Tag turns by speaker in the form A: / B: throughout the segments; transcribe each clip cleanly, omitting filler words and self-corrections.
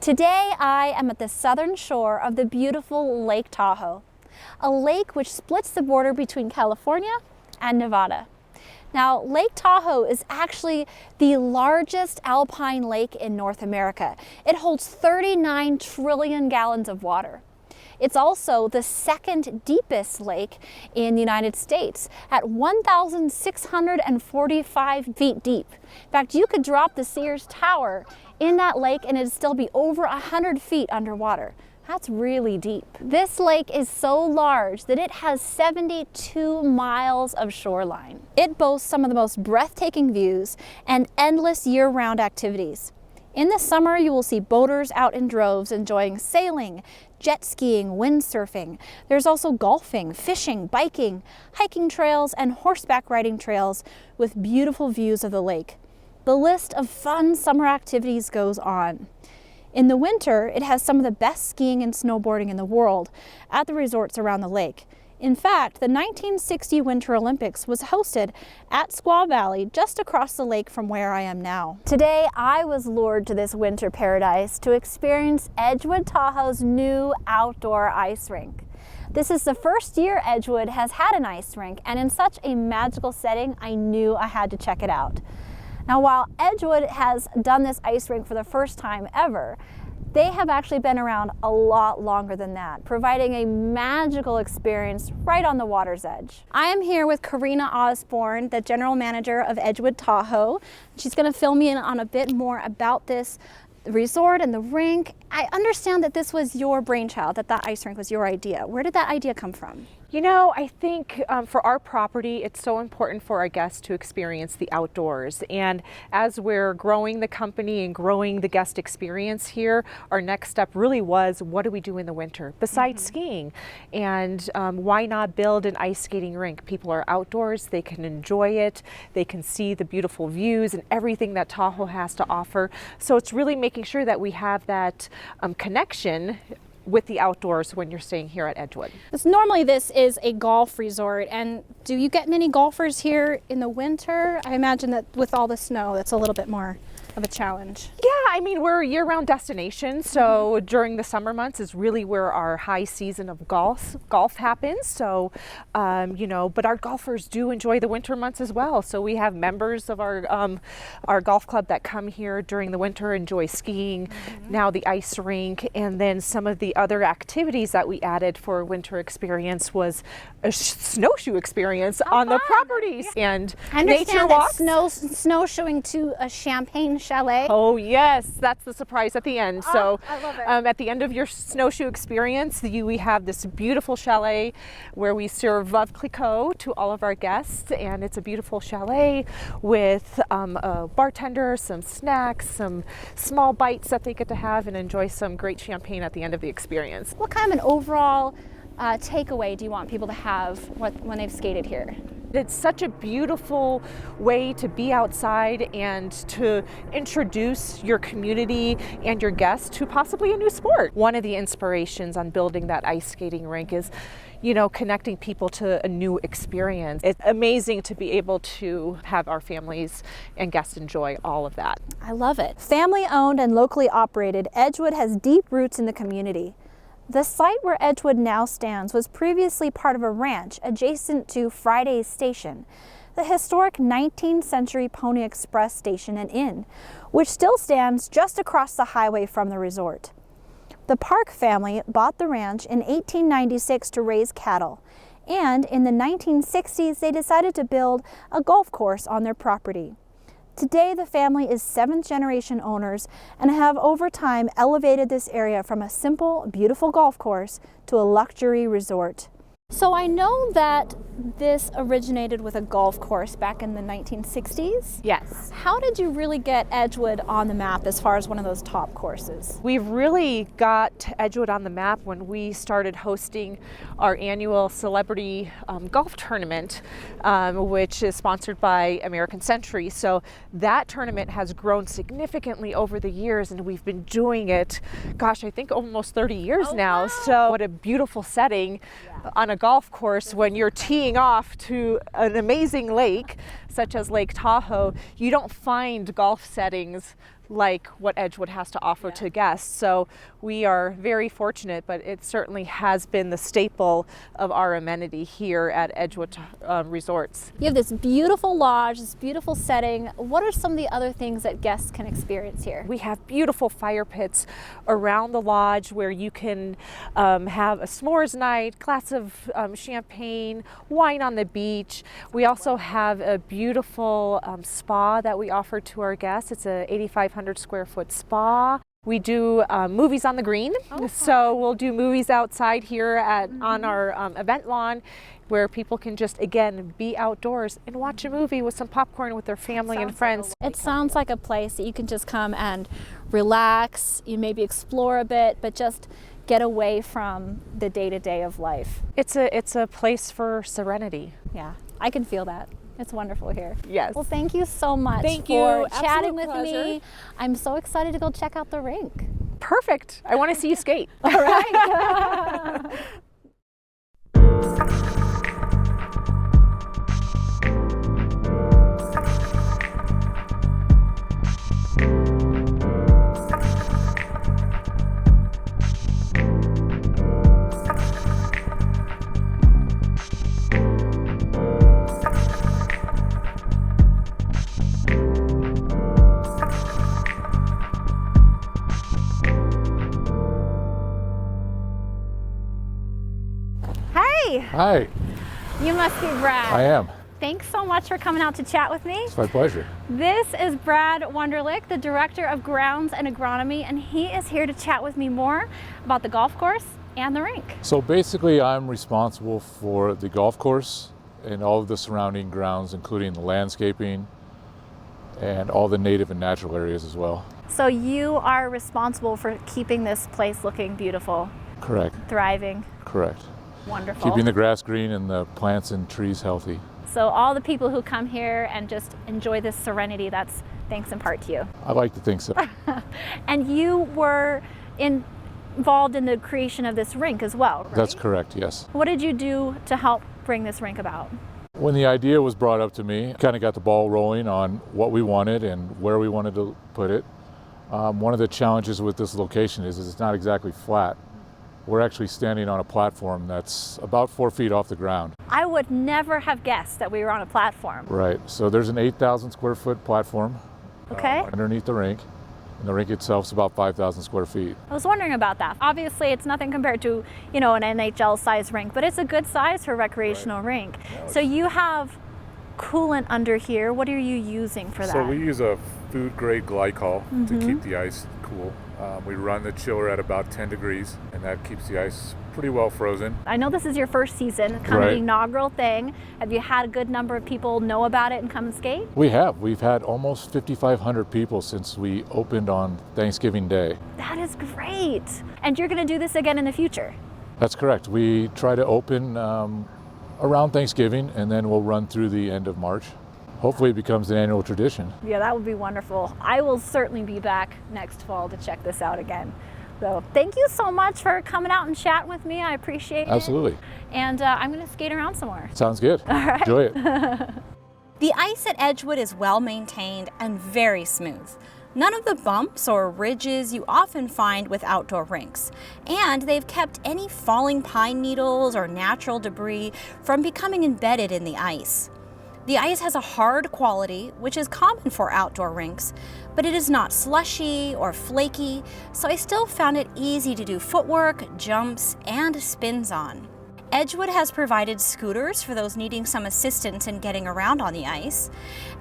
A: Today I am at the southern shore of the beautiful Lake Tahoe, a lake which splits the border between California and Nevada. Now, Lake Tahoe is actually the largest alpine lake in North America. It holds 39 trillion gallons of water. It's also the second deepest lake in the United States at 1,645 feet deep. In fact, you could drop the Sears Tower in that lake and it'd still be over 100 feet underwater. That's really deep. This lake is so large that it has 72 miles of shoreline. It boasts some of the most breathtaking views and endless year-round activities. In the summer, you will see boaters out in droves enjoying sailing, jet skiing, windsurfing. There's also golfing, fishing, biking, hiking trails, and horseback riding trails with beautiful views of the lake. The list of fun summer activities goes on. In the winter, it has some of the best skiing and snowboarding in the world at the resorts around the lake. In fact, the 1960 Winter Olympics was hosted at Squaw Valley, just across the lake from where I am now. Today, I was lured to this winter paradise to experience Edgewood Tahoe's new outdoor ice rink. This is the first year Edgewood has had an ice rink, and in such a magical setting, I knew I had to check it out. Now, while Edgewood has done this ice rink for the first time ever, they have actually been around a lot longer than that, providing a magical experience right on the water's edge. I am here with Karina Osborne, the general manager of Edgewood Tahoe. She's going to fill me in on a bit more about this resort and the rink. I understand that this was your brainchild, that ice rink was your idea. Where did that idea come from?
B: You know, I think for our property, it's so important for our guests to experience the outdoors. And as we're growing the company and growing the guest experience here, our next step really was, what do we do in the winter besides skiing? And why not build an ice skating rink? People are outdoors, they can enjoy it, they can see the beautiful views and everything that Tahoe has to offer. So it's really making sure that we have that connection with the outdoors when you're staying here at Edgewood.
A: Normally this is a golf resort, and do you get many golfers here in the winter? I imagine that with all the snow, that's a little bit more of a challenge.
B: Yeah, I mean, we're a year-round destination, so during the summer months is really where our high season of golf happens. So, you know, but our golfers do enjoy the winter months as well. So we have members of our golf club that come here during the winter, enjoy skiing, now the ice rink, and then some of the other activities that we added for a winter experience was a snowshoe experience on the properties and nature walks.
A: Snowshoeing to a champagne chalet.
B: Oh yes, that's the surprise at the end. So
A: I love it.
B: at the end of your snowshoe experience, we have this beautiful chalet where we serve Veuve Clicquot to all of our guests, and it's a beautiful chalet with a bartender, some snacks, some small bites that they get to have, and enjoy some great champagne at the end of the experience.
A: What kind of an overall takeaway do you want people to have when they've skated here?
B: It's such a beautiful way to be outside and to introduce your community and your guests to possibly a new sport. One of the inspirations on building that ice skating rink is, you know, connecting people to a new experience. It's amazing to be able to have our families and guests enjoy all of that.
A: I love it. Family owned and locally operated, Edgewood has deep roots in the community. The site where Edgewood now stands was previously part of a ranch adjacent to Friday's Station, the historic 19th century Pony Express station and inn, which still stands just across the highway from the resort. The Park family bought the ranch in 1896 to raise cattle, and in the 1960s they decided to build a golf course on their property. Today, the family is 7th generation owners and have over time elevated this area from a simple, beautiful golf course to a luxury resort. So I know that this originated with a golf course back in the 1960s.
B: Yes.
A: How did you really get Edgewood on the map as far as one of those top courses?
B: We've really got Edgewood on the map when we started hosting our annual celebrity golf tournament, which is sponsored by American Century. So that tournament has grown significantly over the years, and we've been doing it, gosh, I think almost 30 years now.
A: Wow.
B: So what a beautiful setting on a golf course when you're teeing off to an amazing lake such as Lake Tahoe. You don't find golf settings like what Edgewood has to offer to guests. So we are very fortunate, but it certainly has been the staple of our amenity here at Edgewood Resorts.
A: You have this beautiful lodge, this beautiful setting. What are some of the other things that guests can experience here?
B: We have beautiful fire pits around the lodge where you can have a s'mores night, glass of champagne, wine on the beach. We also have a beautiful spa that we offer to our guests. It's a 8,500 square foot spa. We do movies on the green. So we'll do movies outside here on our event lawn, where people can just, again, be outdoors and watch a movie with some popcorn with their family and friends.
A: It sounds like a place that you can just come and relax, you maybe explore a bit, but just get away from the day-to-day of life.
B: It's a place for serenity.
A: Yeah, I can feel that. It's wonderful here.
B: Yes.
A: Well, thank you so much for chatting with me. I'm so excited to go check out the rink.
B: Perfect. I want to see you skate.
A: All right.
C: Hi.
A: You must be Brad.
C: I am.
A: Thanks so much for coming out to chat with me.
C: It's my pleasure.
A: This is Brad Wunderlich, the Director of Grounds and Agronomy, and he is here to chat with me more about the golf course and the rink.
C: So basically I'm responsible for the golf course and all of the surrounding grounds, including the landscaping and all the native and natural areas as well.
A: So you are responsible for keeping this place looking beautiful.
C: Correct.
A: Thriving.
C: Correct.
A: Wonderful.
C: Keeping the grass green and the plants and trees healthy.
A: So all the people who come here and just enjoy this serenity, that's thanks in part to you.
C: I like to think so.
A: And you were involved in the creation of this rink as well, right?
C: That's correct, yes.
A: What did you do to help bring this rink about?
C: When the idea was brought up to me, kind of got the ball rolling on what we wanted and where we wanted to put it. One of the challenges with this location is it's not exactly flat. We're actually standing on a platform that's about 4 feet off the ground.
A: I would never have guessed that we were on a platform.
C: Right, so there's an 8,000 square foot platform underneath the rink, and the rink itself is about 5,000 square feet.
A: I was wondering about that. Obviously, it's nothing compared to, an NHL size rink, but it's a good size for a recreational rink.
C: Yeah,
A: so you have coolant under here. What are you using for that?
C: So we use a food grade glycol to keep the ice cool. We run the chiller at about 10 degrees, and that keeps the ice pretty well frozen.
A: I know this is your first season, kind of the inaugural thing. Have you had a good number of people know about it and come and skate?
C: We have. We've had almost 5,500 people since we opened on Thanksgiving Day.
A: That is great. And you're going to do this again in the future?
C: That's correct. We try to open around Thanksgiving, and then we'll run through the end of March. Hopefully it becomes an annual tradition.
A: Yeah, that would be wonderful. I will certainly be back next fall to check this out again. So thank you so much for coming out and chatting with me. I appreciate it.
C: Absolutely.
A: And I'm going to skate around some more.
C: Sounds good.
A: All right.
C: Enjoy it.
D: The ice at Edgewood is well maintained and very smooth. None of the bumps or ridges you often find with outdoor rinks. And they've kept any falling pine needles or natural debris from becoming embedded in the ice. The ice has a hard quality, which is common for outdoor rinks, but it is not slushy or flaky, so I still found it easy to do footwork, jumps, and spins on. Edgewood has provided scooters for those needing some assistance in getting around on the ice,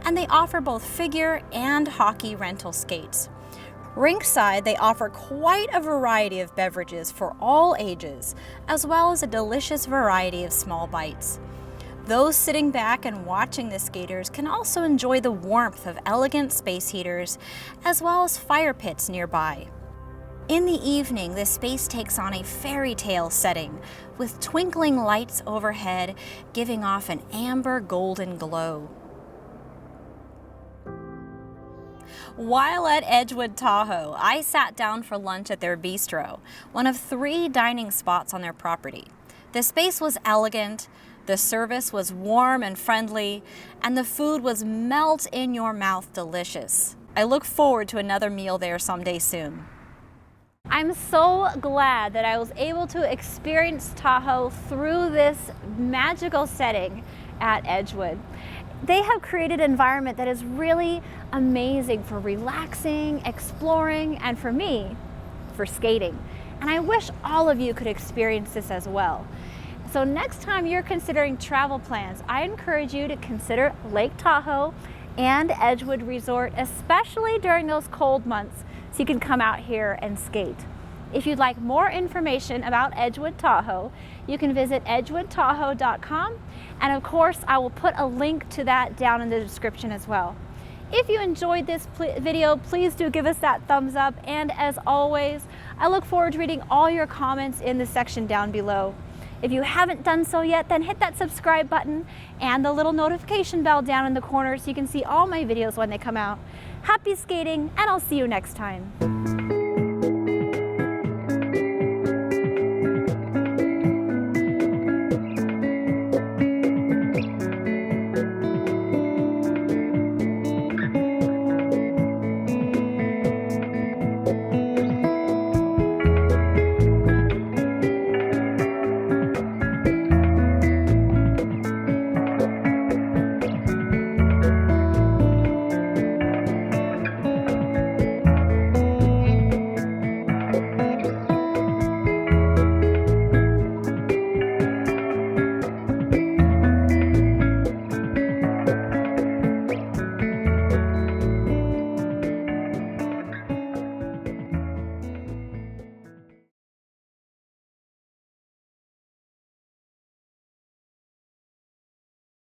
D: and they offer both figure and hockey rental skates. Rinkside, they offer quite a variety of beverages for all ages, as well as a delicious variety of small bites. Those sitting back and watching the skaters can also enjoy the warmth of elegant space heaters, as well as fire pits nearby. In the evening, the space takes on a fairy tale setting, with twinkling lights overhead giving off an amber golden glow. While at Edgewood Tahoe, I sat down for lunch at their bistro, one of 3 dining spots on their property. The space was elegant, the service was warm and friendly, and the food was melt-in-your-mouth delicious. I look forward to another meal there someday soon.
A: I'm so glad that I was able to experience Tahoe through this magical setting at Edgewood. They have created an environment that is really amazing for relaxing, exploring, and for me, for skating. And I wish all of you could experience this as well. So next time you're considering travel plans, I encourage you to consider Lake Tahoe and Edgewood Resort, especially during those cold months, so you can come out here and skate. If you'd like more information about Edgewood Tahoe, you can visit edgewoodtahoe.com, and of course I will put a link to that down in the description as well. If you enjoyed this video, please do give us that thumbs up, and as always, I look forward to reading all your comments in the section down below. If you haven't done so yet, then hit that subscribe button and the little notification bell down in the corner so you can see all my videos when they come out. Happy skating, and I'll see you next time.